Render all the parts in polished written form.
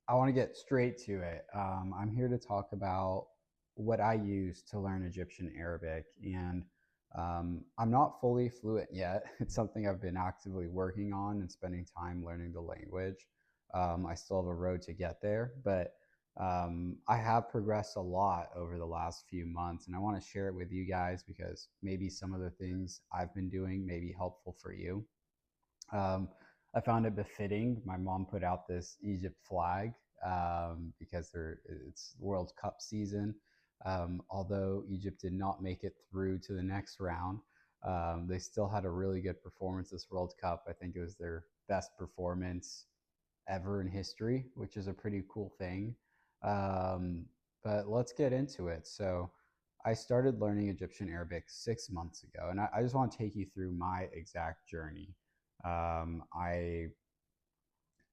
I want to get straight to it. I'm here to talk about what I use to learn Egyptian Arabic, and I'm not fully fluent yet. It's something I've been actively working on and spending time learning the language. I still have a road to get there, but I have progressed a lot over the last few months, and I want to share it with you guys because maybe some of the things I've been doing may be helpful for you. Um, I found it befitting. My mom put out this Egypt flag because it's World Cup season. Although Egypt did not make it through to the next round, they still had a really good performance this World Cup. I think it was their best performance ever in history, which is a pretty cool thing. Um, but let's get into it. So, I started learning Egyptian Arabic 6 months ago, and I just want to take you through my exact journey. I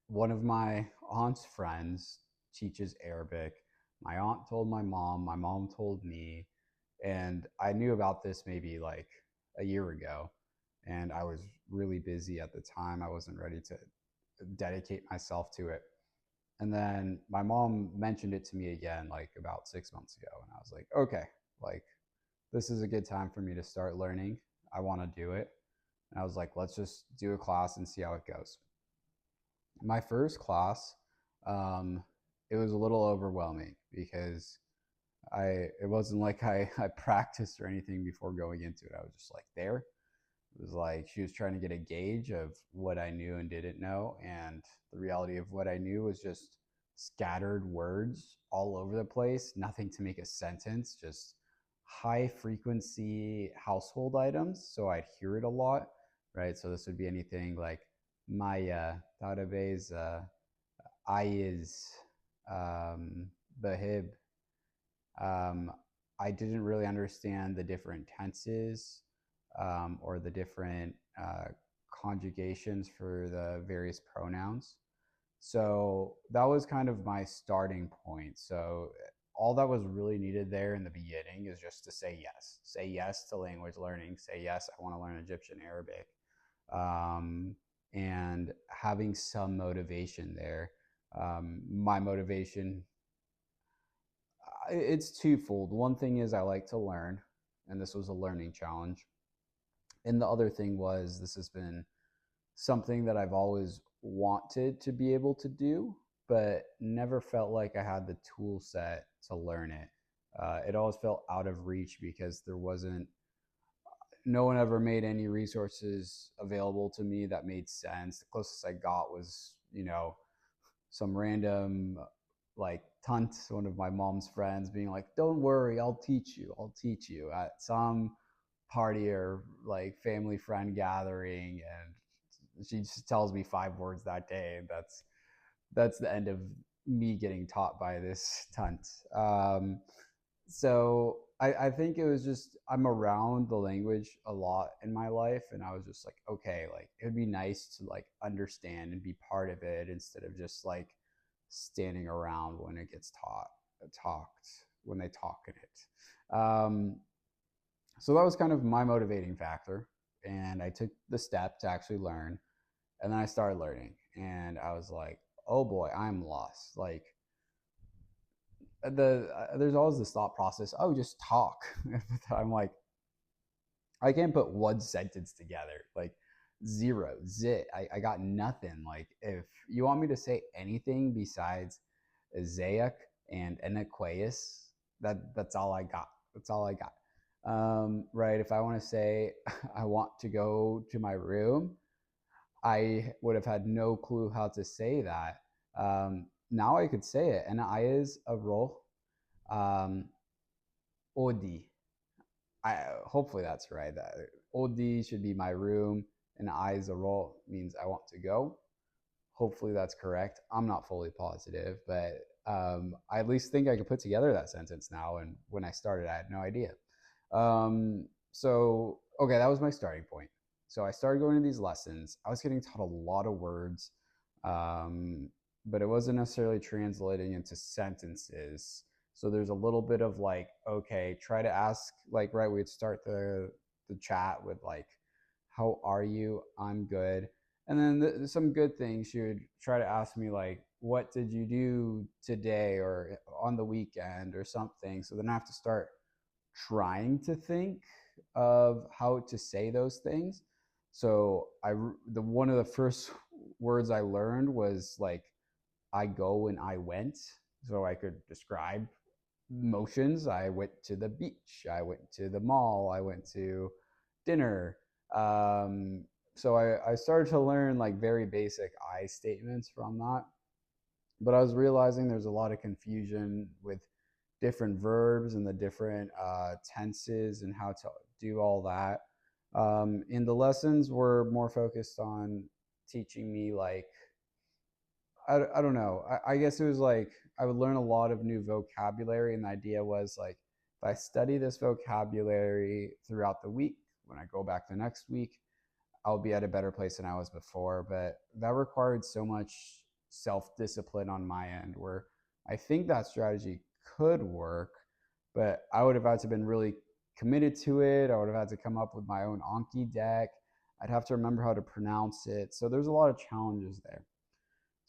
One of my aunt's friends teaches Arabic. My aunt told my mom told me, and I knew about this maybe like a year ago, and I was really busy at the time. I wasn't ready to dedicate myself to it. And then my mom mentioned it to me again like about 6 months ago, and I was like, okay, like this is a good time for me to start learning. I want to do it. And I was like, let's just do a class and see how it goes. My first class, um, it was a little overwhelming because it wasn't like I practiced or anything before going into it. I was just like there. It was like she was trying to get a gauge of what I knew and didn't know. And the reality of what I knew was just scattered words all over the place, nothing to make a sentence, just high frequency household items. So I'd hear it a lot, right? So this would be anything like Maya, database, is, Bahib. Um, I didn't really understand the different tenses or the different conjugations for the various pronouns. So that was kind of my starting point. So all that was really needed there in the beginning is just to say yes. Say yes to language learning. Say yes, I want to learn Egyptian Arabic. Um, and having some motivation there. My motivation, it's twofold. One thing is I like to learn, and this was a learning challenge. And the other thing was this has been something that I've always wanted to be able to do, but never felt like I had the tool set to learn it. It always felt out of reach because no one ever made any resources available to me that made sense. The closest I got was, some random like tunt, one of my mom's friends, being like, "Don't worry, I'll teach you. I'll teach you" at some party or like family friend gathering, and she just tells me 5 words that day, and that's the end of me getting taught by this tunt. So I think it was just I'm around the language a lot in my life, and I was just like, okay, like it would be nice to like understand and be part of it instead of just like standing around when it gets talked when they talk in it. So that was kind of my motivating factor, and I took the step to actually learn, and then I started learning, and I was like, oh boy, I'm lost. Like there's always this thought process, oh, just talk. I'm like, I can't put one sentence together, like zero zit. I got nothing. Like if you want me to say anything besides Zayak and Enequeus, that's all I got. That's all I got. Right, if I want to say I want to go to my room, I would have had no clue how to say that. Now I could say it, and I is a role. Um, Odi. Hopefully that's right. That Odi should be my room, and I is a role means I want to go. Hopefully that's correct. I'm not fully positive, but I at least think I could put together that sentence now. And when I started, I had no idea. So okay, that was my starting point. So I started going to these lessons. I was getting taught a lot of words, um, but it wasn't necessarily translating into sentences. So there's a little bit of like, okay, try to ask like right. We'd start the chat with like, "How are you? I'm good." And then some good things, she would try to ask me like, what did you do today or on the weekend or something. So then I have to start trying to think of how to say those things. So the one of the first words I learned was like I go and I went, so I could describe motions. I went to the beach, I went to the mall, I went to dinner. Um, so I started to learn like very basic I statements from that. But I was realizing there's a lot of confusion with different verbs and the different tenses and how to do all that. And the lessons were more focused on teaching me like I don't know. I guess it was like I would learn a lot of new vocabulary, and the idea was like if I study this vocabulary throughout the week, when I go back the next week, I'll be at a better place than I was before. But that required so much self discipline on my end, where I think that strategy could work, but I would have had to been really committed to it. I would have had to come up with my own Anki deck. I'd have to remember how to pronounce it. So there's a lot of challenges there.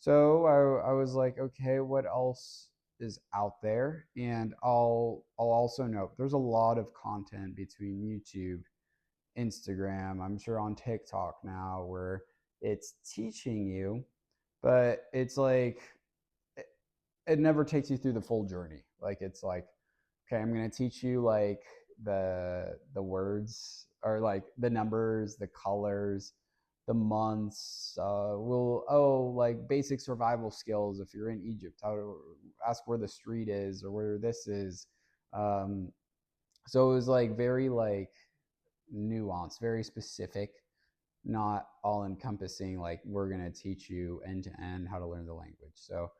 So I was like, okay, what else is out there? And I'll also note there's a lot of content between YouTube, Instagram, I'm sure on TikTok now where it's teaching you, but it's like it never takes you through the full journey. Like it's like, okay, I'm gonna teach you like the words or like the numbers, the colors, the months. We'll like basic survival skills if you're in Egypt, how to ask where the street is or where this is. Um, so it was like very like nuanced, very specific, not all encompassing. Like we're gonna teach you end to end how to learn the language. So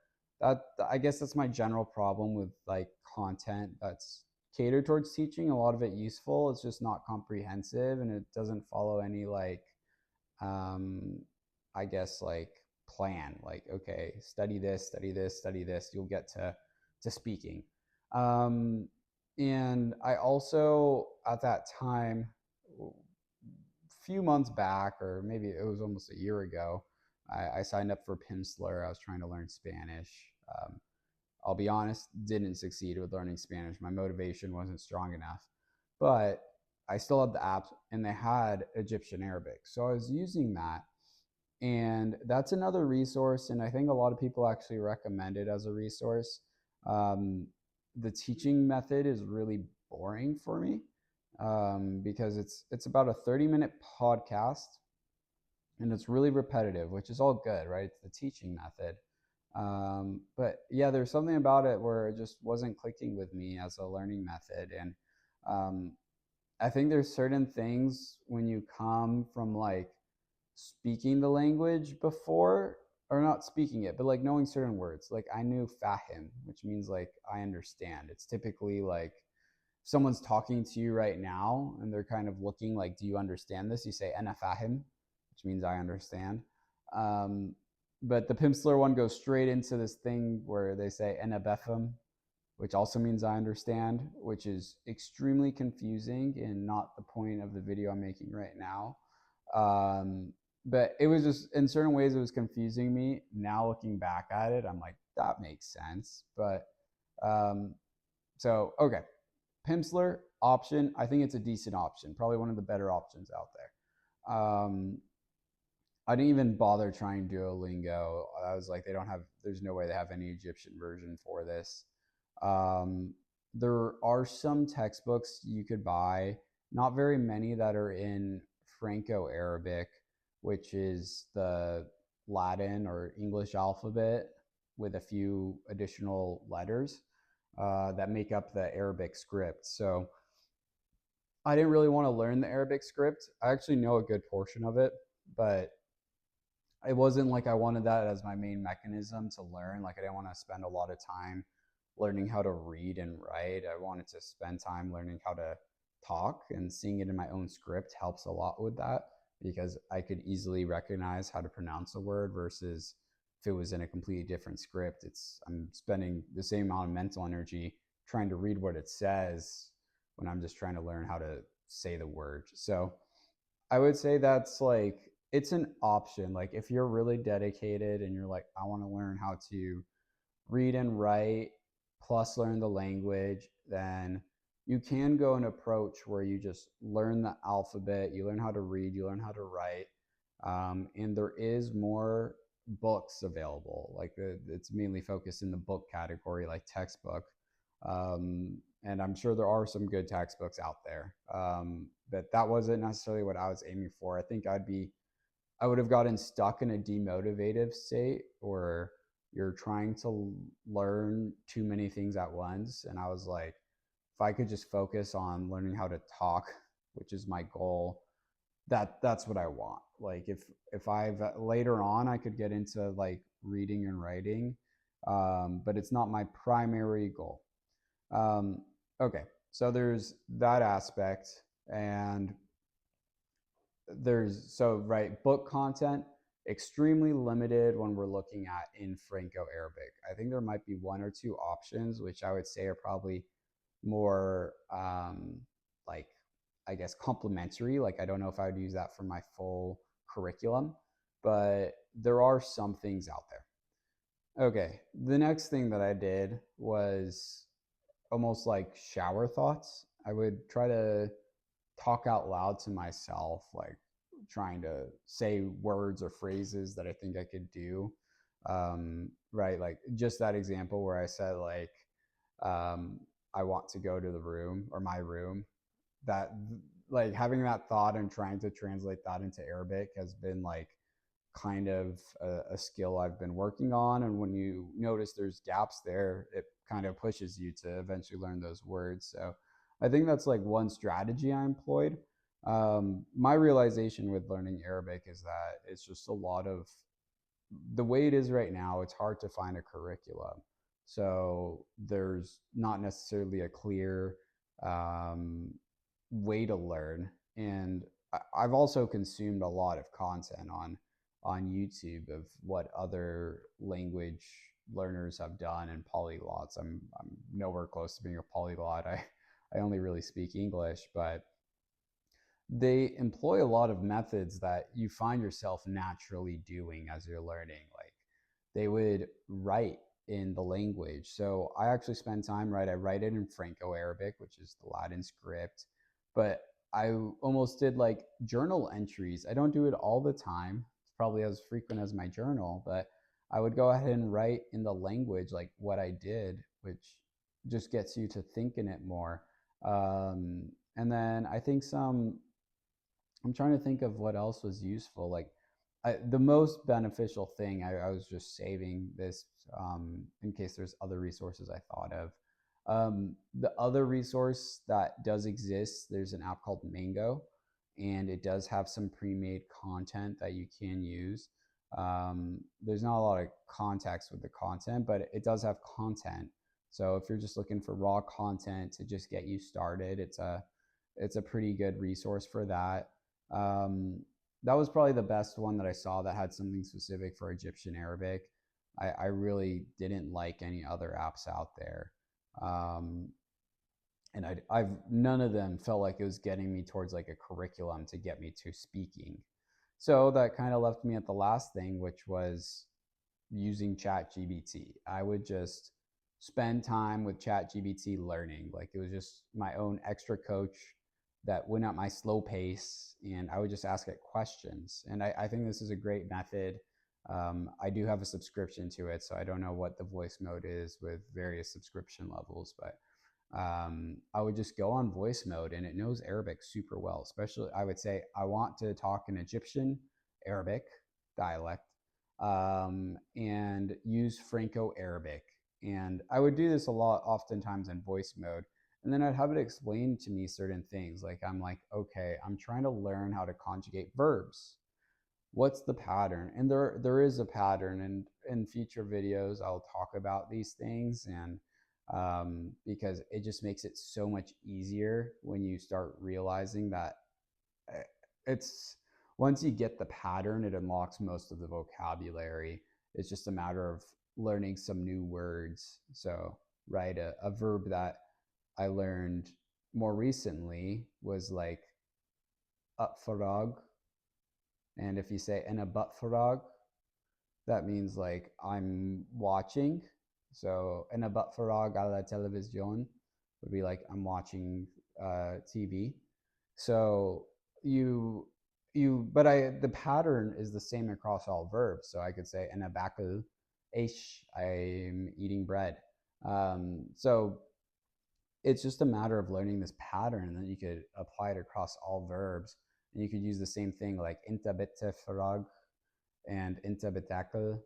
that I guess that's my general problem with like content that's catered towards teaching. A lot of it useful. It's just not comprehensive and it doesn't follow any like um, I guess like plan. Like okay, study this, study this, study this. You'll get to speaking. Um, and I also at that time few months back, or maybe it was almost a year ago, I signed up for Pimsleur. I was trying to learn Spanish. Um, I'll be honest, didn't succeed with learning Spanish. My motivation wasn't strong enough, but I still had the app and they had Egyptian Arabic. So I was using that. And that's another resource. And I think a lot of people actually recommend it as a resource. Um, the teaching method is really boring for me because it's about a 30-minute podcast and it's really repetitive, which is all good, right? It's the teaching method. But yeah, there's something about it where it just wasn't clicking with me as a learning method. And um, I think there's certain things when you come from like speaking the language before, or not speaking it, but like knowing certain words. Like I knew fahim, which means like I understand. It's typically like someone's talking to you right now and they're kind of looking like, do you understand this? You say ana fahim, which means I understand. Um, but the Pimsleur one goes straight into this thing where they say ana befem, which also means I understand, which is extremely confusing and not the point of the video I'm making right now. But it was just in certain ways it was confusing me. Now looking back at it, I'm like, that makes sense. But um, so okay, Pimsleur option. I think it's a decent option, probably one of the better options out there. I didn't even bother trying Duolingo. I was like, they don't have. There's no way they have any Egyptian version for this. Um, there are some textbooks you could buy, not very many that are in Franco Arabic, which is the Latin or English alphabet with a few additional letters that make up the Arabic script. So I didn't really want to learn the Arabic script. I actually know a good portion of it, but it wasn't like I wanted that as my main mechanism to learn. Like I didn't want to spend a lot of time learning how to read and write. I wanted to spend time learning how to talk, and seeing it in my own script helps a lot with that because I could easily recognize how to pronounce a word versus if it was in a completely different script. It's I'm spending the same amount of mental energy trying to read what it says when I'm just trying to learn how to say the word. So I would say that's like it's an option. Like if you're really dedicated and you're like, I want to learn how to read and write plus learn the language, then you can go an approach where you just learn the alphabet, you learn how to read, you learn how to write, and there is more books available. Like it's mainly focused in the book category, like textbook. And I'm sure there are some good textbooks out there, but that wasn't necessarily what I was aiming for. I think I would have gotten stuck in a demotivative state or you're trying to learn too many things at once. And I was like, if I could just focus on learning how to talk, which is my goal, that's what I want. Like if I've later on I could get into like reading and writing, but it's not my primary goal. Um, okay, so there's that aspect, and there's so right book content extremely limited when we're looking at in Franco-Arabic. I think there might be one or two options, which I would say are probably more like I guess complementary. Like I don't know if I would use that for my full curriculum, but there are some things out there. Okay, the next thing that I did was almost like shower thoughts. I would try to talk out loud to myself, like trying to say words or phrases that I think I could do. Right, like just that example where I said like, um, I want to go to the room or my room. That like having that thought and trying to translate that into Arabic has been like kind of a skill I've been working on. And when you notice there's gaps there, it kind of pushes you to eventually learn those words. So I think that's like one strategy I employed. My realization with learning Arabic is that it's just a lot of the way it is right now, it's hard to find a curriculum. So there's not necessarily a clear um, way to learn. And I've also consumed a lot of content on YouTube of what other language learners have done and polyglots. I'm nowhere close to being a polyglot. I only really speak English, but they employ a lot of methods that you find yourself naturally doing as you're learning. Like they would write in the language. So I actually spend time, right? I write it in Franco-Arabic, which is the Latin script, but I almost did like journal entries. I don't do it all the time. It's probably as frequent as my journal, but I would go ahead and write in the language like what I did, which just gets you to think in it more. And then I think I'm trying to think of what else was useful. Like the most beneficial thing, I was just saving this in case there's other resources I thought of. The other resource that does exist, there's an app called Mango, and it does have some pre-made content that you can use. There's not a lot of context with the content, but it does have content. So if you're just looking for raw content to just get you started, it's a pretty good resource for that. Um, that was probably the best one that I saw that had something specific for Egyptian Arabic. I really didn't like any other apps out there. Um, and I've none of them felt like it was getting me towards like a curriculum to get me to speaking. So that kind of left me at the last thing, which was using ChatGPT. I would just spend time with ChatGPT learning. Like it was just my own extra coach that went at my slow pace, and I would just ask it questions. And I think this is a great method. I do have a subscription to it, so I don't know what the voice mode is with various subscription levels, but I would just go on voice mode and it knows Arabic super well. Especially, I would say, I want to talk in Egyptian Arabic dialect and use Franco Arabic. And I would do this a lot, oftentimes in voice mode. And then I'd have it explain to me certain things. Like, I'm like, okay, I'm trying to learn how to conjugate verbs. What's the pattern? And there is a pattern. And in future videos, I'll talk about these things. And because it just makes it so much easier when you start realizing that it's once you get the pattern, it unlocks most of the vocabulary. It's just a matter of learning some new words. So, right, a verb that I learned more recently was like farag, And if you say ena batfarag, that means like I'm watching. So ena batfarag a la televisión would be like I'm watching TV. So you but the pattern is the same across all verbs. So I could say ena bakul ish, I'm eating bread. So it's just a matter of learning this pattern, and then you could apply it across all verbs. And you could use the same thing like inta bitte farag and inta bitakel.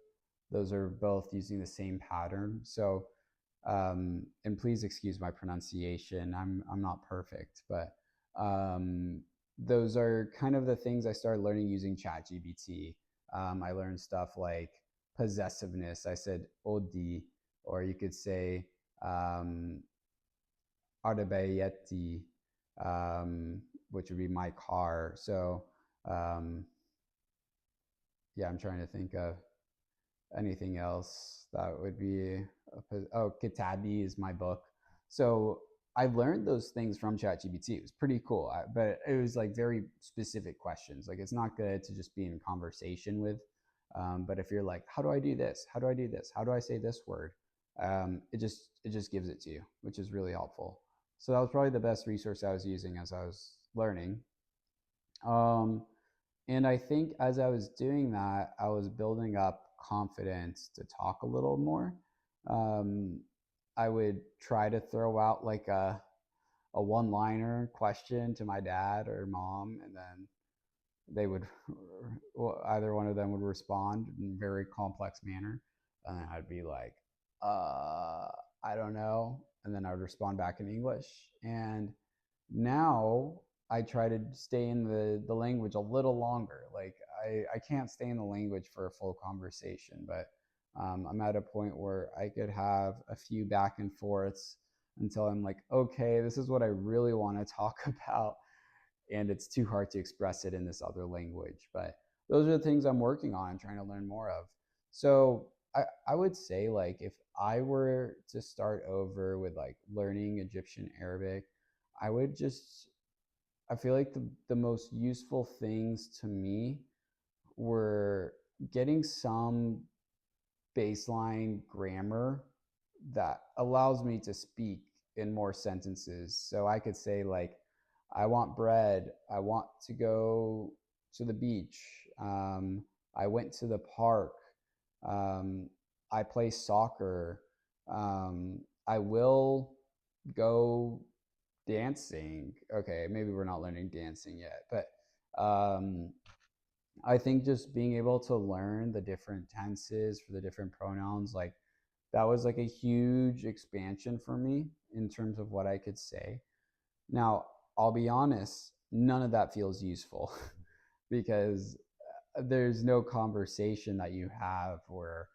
Those are both using the same pattern. So, and please excuse my pronunciation. I'm not perfect, but those are kind of the things I started learning using ChatGPT. I learned stuff like possessiveness. I said odi, or you could say Ardebayeti, which would be my car. So, um, yeah, I'm trying to think of anything else that would be. Oh, Kitabi is my book. So I learned those things from ChatGPT. It was pretty cool, but it was like very specific questions. Like it's not good to just be in conversation with. But if you're like, how do I do this? How do I do this? How do I say this word? It just gives it to you, which is really helpful. So that was probably the best resource I was using as I was learning. Um, and I think as I was doing that, I was building up confidence to talk a little more. Um, I would try to throw out like a one liner question to my dad or mom, and then they would, either one of them would respond in a very complex manner. And then I'd be like, I don't know. And then I would respond back in English. And now I try to stay in the language a little longer. Like I can't stay in the language for a full conversation, but I'm at a point where I could have a few back and forths until I'm like, okay, this is what I really want to talk about. And it's too hard to express it in this other language. But those are the things I'm working on and trying to learn more of. So I would say like if I were to start over with like learning Egyptian Arabic, I would just I feel like the most useful things to me were getting some baseline grammar that allows me to speak in more sentences. So I could say, like, I want bread. I want to go to the beach. I went to the park. Um, I play soccer. I will go dancing. Okay, maybe we're not learning dancing yet, but I think just being able to learn the different tenses for the different pronouns, like that was like a huge expansion for me in terms of what I could say. Now, I'll be honest, none of that feels useful because there's no conversation that you have where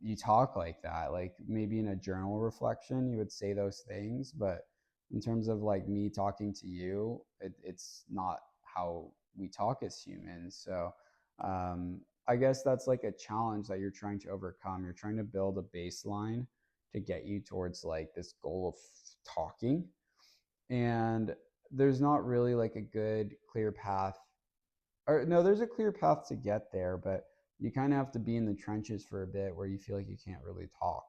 you talk like that. Like maybe in a journal reflection, you would say those things, but in terms of like me talking to you, it's not how we talk as humans. So I guess that's like a challenge that you're trying to overcome. You're trying to build a baseline to get you towards like this goal of talking. And there's not really like a good clear path, or no, there's a clear path to get there, but you kind of have to be in the trenches for a bit where you feel like you can't really talk.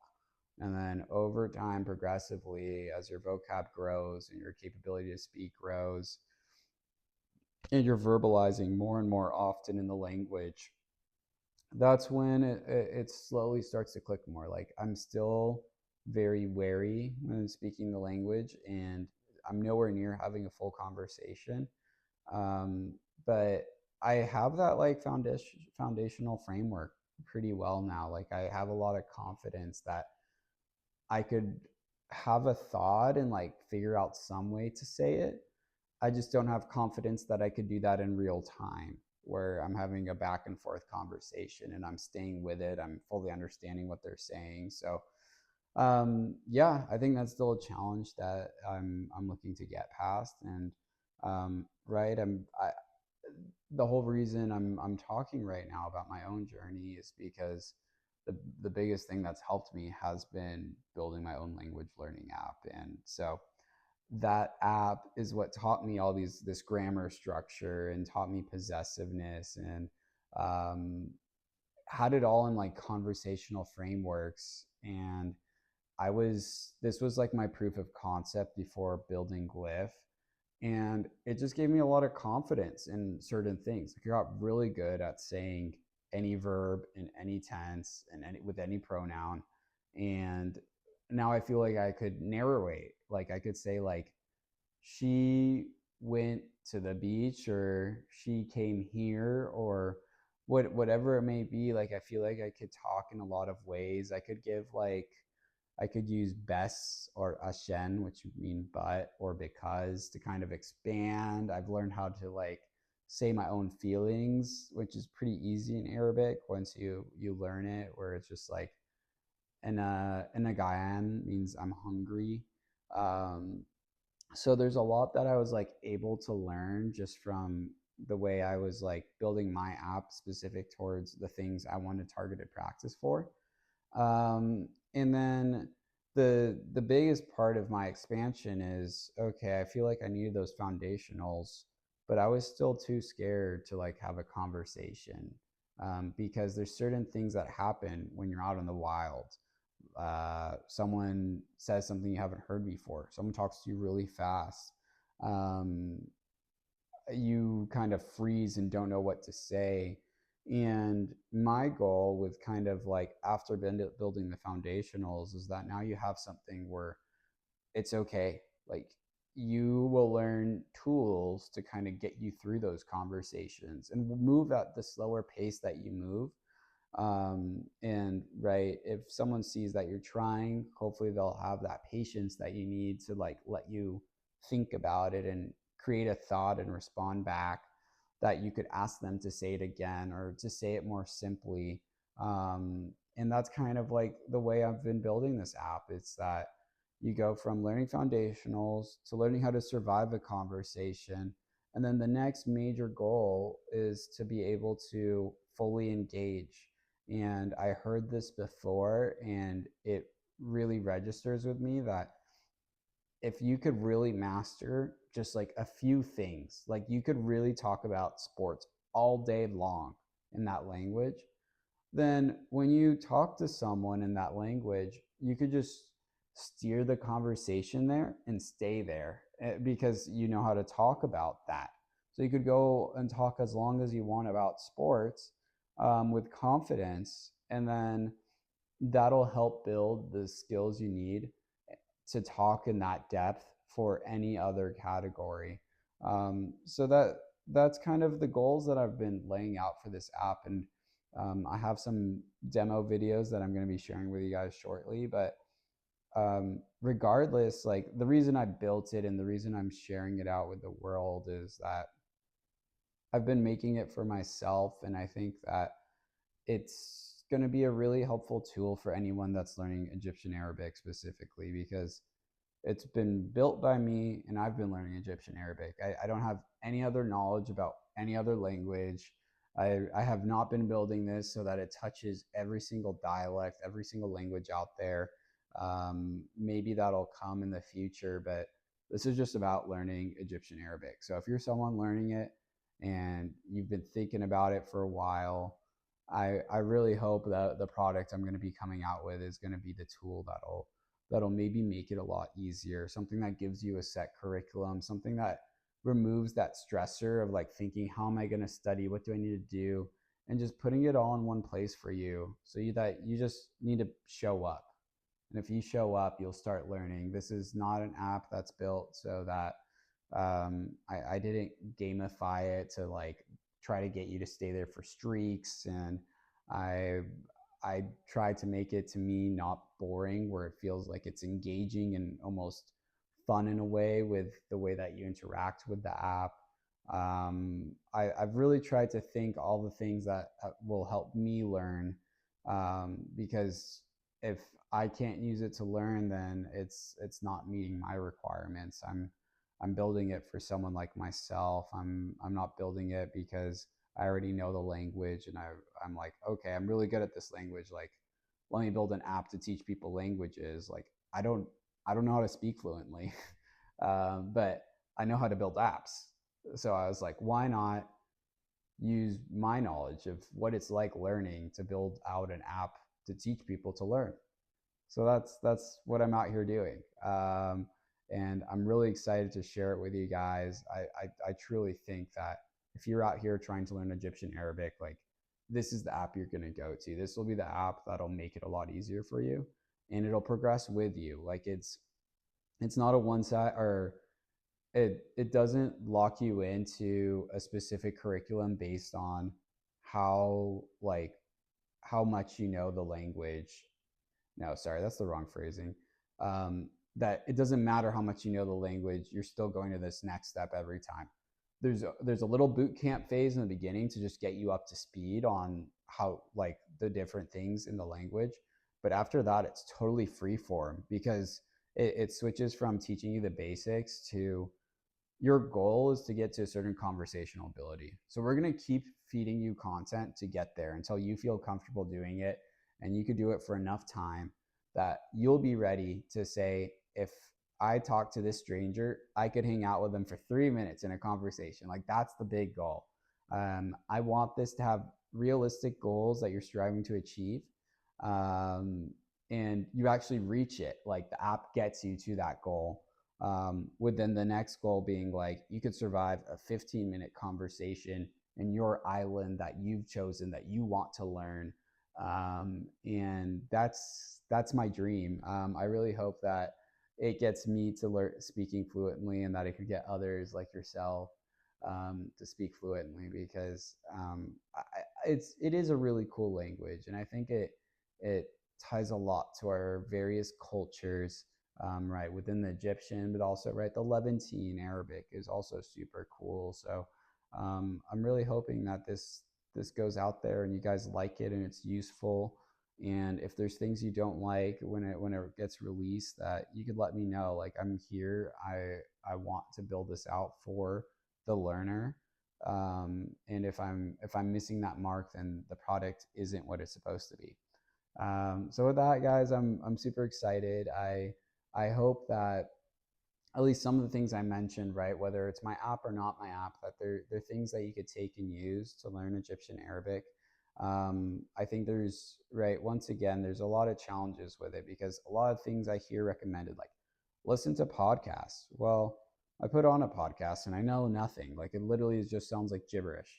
And then over time, progressively, as your vocab grows and your capability to speak grows, and you're verbalizing more and more often in the language, that's when it slowly starts to click more. Like I'm still very wary when I'm speaking the language, and I'm nowhere near having a full conversation. Um, but I have that like foundational framework pretty well now. Like I have a lot of confidence that I could have a thought and like figure out some way to say it. I just don't have confidence that I could do that in real time, where I'm having a back and forth conversation and I'm staying with it. I'm fully understanding what they're saying. So yeah, I think that's still a challenge that I'm looking to get past. And right, the whole reason I'm talking right now about my own journey is because the biggest thing that's helped me has been building my own language learning app. And so that app is what taught me all this grammar structure and taught me possessiveness and um, had it all in like conversational frameworks. And this was like my proof of concept before building Glyph. And it just gave me a lot of confidence in certain things. Like I got really good at saying any verb in any tense and with any pronoun. And now I feel like I could narrate. Like I could say like she went to the beach or she came here or whatever it may be. Like I feel like I could talk in a lot of ways. I could use bes or ashen, which would mean but or because, to kind of expand. I've learned how to like say my own feelings, which is pretty easy in Arabic once you learn it, where it's just like an means I'm hungry. Um, so there's a lot that I was like able to learn just from the way I was like building my app specific towards the things I wanted targeted practice for. And then the biggest part of my expansion is okay, I feel like I needed those foundationals, but I was still too scared to like have a conversation because there's certain things that happen when you're out in the wild. Someone says something you haven't heard before. Someone talks to you really fast. Um, you kind of freeze and don't know what to say. And my goal with kind of like after building the foundationals is that now you have something where it's okay. Like you will learn tools to kind of get you through those conversations and move at the slower pace that you move. And right, if someone sees that you're trying, hopefully they'll have that patience that you need to like let you think about it and create a thought and respond back that you could ask them to say it again or to say it more simply. And that's kind of like the way I've been building this app. It's that you go from learning foundationals to learning how to survive a conversation. And then the next major goal is to be able to fully engage. And I heard this before, and it really registers with me that if you could really master just like a few things, like you could really talk about sports all day long in that language, then when you talk to someone in that language, you could just steer the conversation there and stay there because you know how to talk about that. So you could go and talk as long as you want about sports with confidence, and then that'll help build the skills you need to talk in that depth for any other category. So that's kind of the goals that I've been laying out for this app, and I have some demo videos that I'm going to be sharing with you guys shortly. But regardless, like the reason I built it and the reason I'm sharing it out with the world is that I've been making it for myself, and I think that it's going to be a really helpful tool for anyone that's learning Egyptian Arabic specifically because it's been built by me and I've been learning Egyptian Arabic. I don't have any other knowledge about any other language. I have not been building this so that it touches every single dialect, every single language out there. Maybe that'll come in the future, but this is just about learning Egyptian Arabic. So if you're someone learning it and you've been thinking about it for a while, I really hope that the product I'm going to be coming out with is going to be the tool that'll maybe make it a lot easier, something that gives you a set curriculum, something that removes that stressor of like thinking, how am I going to study? What do I need to do? And just putting it all in one place for you that you just need to show up. And if you show up, you'll start learning. This is not an app that's built so that I didn't gamify it to like try to get you to stay there for streaks. And I I try to make it to me not boring, where it feels like it's engaging and almost fun in a way with the way that you interact with the app. I've really tried to think all the things that will help me learn, because if I can't use it to learn, then it's not meeting my requirements. I'm building it for someone like myself. I'm not building it because I already know the language and I'm like, okay, I'm really good at this language. Like, let me build an app to teach people languages. Like, I don't know how to speak fluently. but I know how to build apps. So I was like, why not use my knowledge of what it's like learning to build out an app to teach people to learn? So that's what I'm out here doing, and I'm really excited to share it with you guys. I truly think that if you're out here trying to learn Egyptian Arabic, like this is the app you're going to go to. This will be the app that'll make it a lot easier for you, and it'll progress with you. Like it's not a one side, or it doesn't lock you into a specific curriculum based on how like how much you know the language. No, sorry, that's the wrong phrasing. That it doesn't matter how much you know the language, you're still going to this next step every time. There's a little boot camp phase in the beginning to just get you up to speed on how like the different things in the language, but after that it's totally free form because it switches from teaching you the basics to your goal is to get to a certain conversational ability. So we're going to keep feeding you content to get there until you feel comfortable doing it, and you could do it for enough time that you'll be ready to say, if I talk to this stranger, I could hang out with them for 3 minutes in a conversation. Like that's the big goal. I want this to have realistic goals that you're striving to achieve. And you actually reach it. Like the app gets you to that goal, within the next goal being like you could survive a 15-minute conversation in your island that you've chosen that you want to learn. And that's my dream. I really hope that it gets me to learn speaking fluently, and that it could get others like yourself, to speak fluently, because it is a really cool language, and I think it ties a lot to our various cultures, right, within the Egyptian, but also right, the Levantine Arabic is also super cool. So I'm really hoping that this goes out there and you guys like it and it's useful. And if there's things you don't like when it gets released, that you could let me know. Like I'm here. I want to build this out for the learner. And if I'm missing that mark, then the product isn't what it's supposed to be. So with that, guys, I'm super excited. I hope that at least some of the things I mentioned, right, whether it's my app or not my app, that they're things that you could take and use to learn Egyptian Arabic. I think there's, right, once again, there's a lot of challenges with it because a lot of things I hear recommended, like listen to podcasts. Well, I put on a podcast and I know nothing. Like it literally just sounds like gibberish.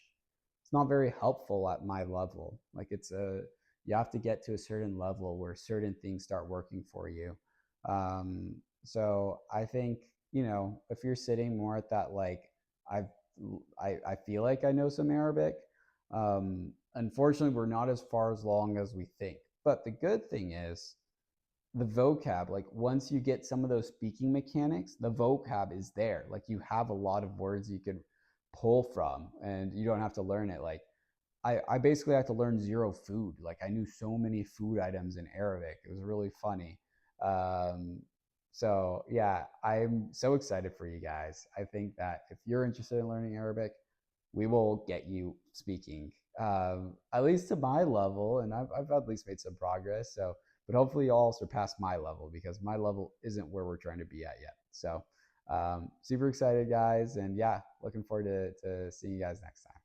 It's not very helpful at my level. Like you have to get to a certain level where certain things start working for you. So I think, if you're sitting more at that, like I've, I feel like I know some Arabic. Unfortunately, we're not as far as long as we think. But the good thing is the vocab, like once you get some of those speaking mechanics, the vocab is there. Like you have a lot of words you could pull from and you don't have to learn it. Like I basically had to learn zero food. Like I knew so many food items in Arabic. It was really funny. Um, so yeah, I'm so excited for you guys. I think that if you're interested in learning Arabic, we will get you speaking, at least to my level, and I've at least made some progress. So, but hopefully, you all surpass my level because my level isn't where we're trying to be at yet. So, super excited, guys, and yeah, looking forward to seeing you guys next time.